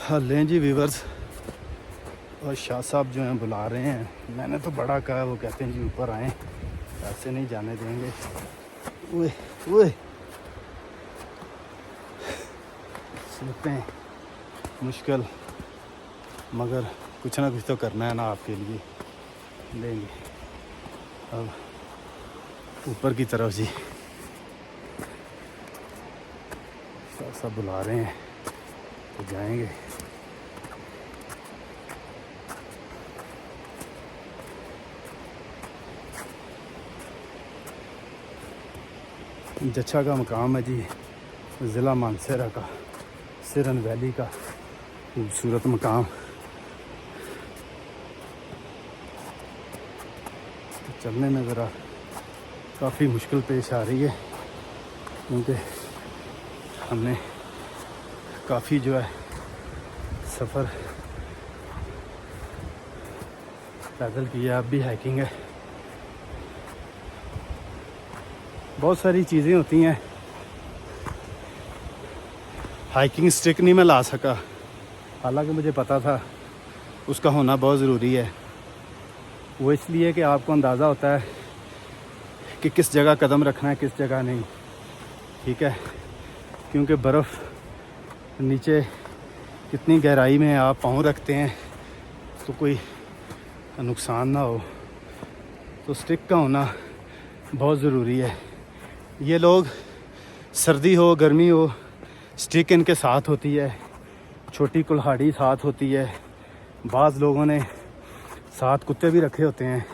हाँ लें जी व्यूवर्स, और शाह साहब जो हैं बुला रहे हैं। मैंने तो बड़ा कहा, वो कहते हैं जी ऊपर आएँ, ऐसे नहीं जाने देंगे। ओए ओए, स्लिपें मुश्किल, मगर कुछ ना कुछ तो करना है ना आपके लिए। लेंगे अब ऊपर की तरफ जी, शाह साहब बुला रहे हैं तो जाएंगे। जच्छा का मकाम है जी, ज़िला मानसरा का, सिरन वैली का खूबसूरत मकाम। तो चलने में ज़रा काफ़ी मुश्किल पेश आ रही है, क्योंकि हमने काफ़ी जो है सफ़र पैदल किया, अब भी हाइकिंग है। बहुत सारी चीज़ें होती हैं, हाइकिंग स्टिक नहीं मैं ला सका, हालांकि मुझे पता था उसका होना बहुत ज़रूरी है। वो इसलिए कि आपको अंदाज़ा होता है कि किस जगह कदम रखना है, किस जगह नहीं, ठीक है। क्योंकि बर्फ़ नीचे कितनी गहराई में आप पाँव रखते हैं तो कोई नुकसान ना हो, तो स्टिक का होना बहुत ज़रूरी है। ये लोग सर्दी हो गर्मी हो, स्टिक इनके साथ होती है, छोटी कुल्हाड़ी साथ होती है, बाज़ लोगों ने साथ कुत्ते भी रखे होते हैं।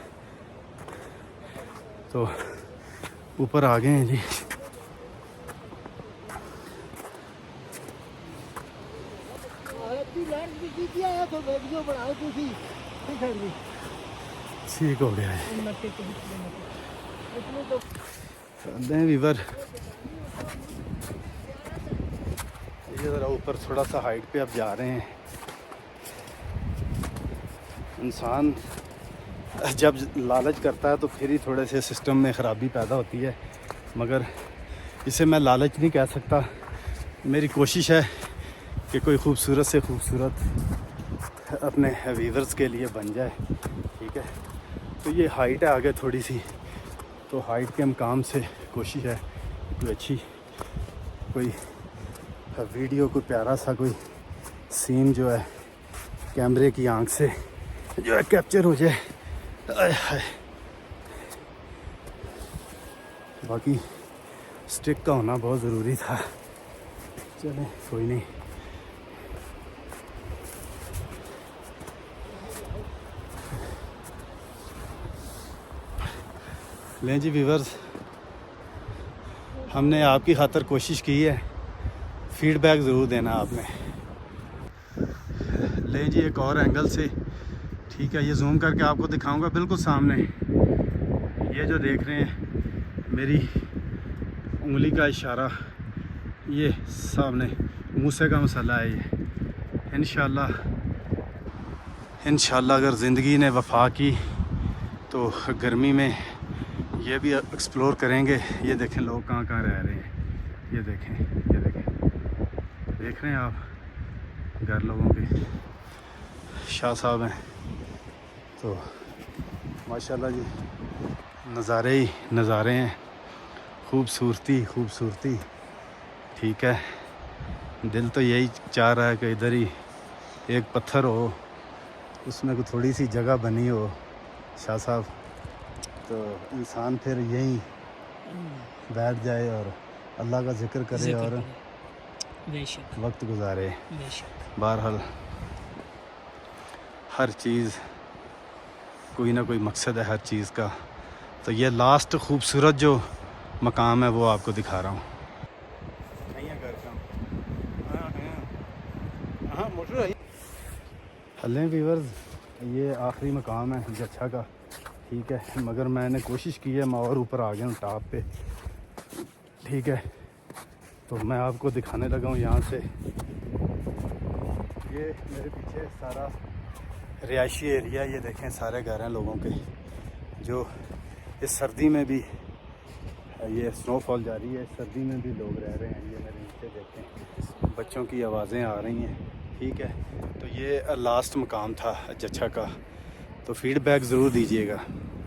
तो ऊपर आ गए हैं जी। ठीक हो गया है। चलते हैं वीवर, ये ज़रा ऊपर थोड़ा सा हाइट पे अब जा रहे हैं। इंसान जब लालच करता है तो फिर ही थोड़े से सिस्टम में ख़राबी पैदा होती है, मगर इसे मैं लालच नहीं कह सकता। मेरी कोशिश है कि कोई ख़ूबसूरत से ख़ूबसूरत अपने व्यूअर्स के लिए बन जाए, ठीक है। तो ये हाइट है आगे थोड़ी सी, तो हाइट के मकाम से कोशिश है कोई अच्छी कोई वीडियो, कोई प्यारा सा कोई सीन जो है कैमरे की आंख से जो है कैप्चर हो जाए। बाकी स्टिक का होना बहुत ज़रूरी था। चलें कोई नहीं। लें जी व्यूअर्स, हमने आपकी खातर कोशिश की है, फीडबैक ज़रूर देना आपने। लें जी एक और एंगल से, ठीक है, ये जूम करके आपको दिखाऊंगा बिल्कुल सामने। ये जो देख रहे हैं मेरी उंगली का इशारा, ये सामने मूसे का मसला है। ये इंशाल्लाह अगर ज़िंदगी ने वफा की तो गर्मी में ये भी एक्सप्लोर करेंगे। ये देखें लोग कहाँ कहाँ रह रहे हैं, ये देखें, ये देखें, देख रहे हैं आप घर लोगों के। शाह साहब हैं तो माशाल्लाह जी, नज़ारे ही नज़ारे हैं, खूबसूरती, ठीक है। दिल तो यही चाह रहा है कि इधर ही एक पत्थर हो, उसमें कोई थोड़ी सी जगह बनी हो शाह साहब, तो इंसान फिर यहीं बैठ जाए और अल्लाह का जिक्र करे और वक्त गुजारे। बहरहाल हर चीज़ कोई ना कोई मकसद है हर चीज़ का। तो ये लास्ट खूबसूरत जो मकाम है वो आपको दिखा रहा हूँ। हलें व्यूअर्स, ये आखिरी मकाम है जच्छा का, ठीक है। मगर मैंने कोशिश की है, मैं और ऊपर आ गया हूँ टॉप पे, ठीक है। तो मैं आपको दिखाने लगा हूँ यहाँ से। ये मेरे पीछे सारा रिहायशी एरिया, ये देखें सारे घर हैं लोगों के, जो इस सर्दी में भी, ये स्नोफॉल जारी है, सर्दी में भी लोग रह रहे हैं। ये मेरे नीचे देखें, बच्चों की आवाज़ें आ रही हैं, ठीक है, तो ये लास्ट मकाम था जच्छा का, तो फीडबैक ज़रूर दीजिएगा।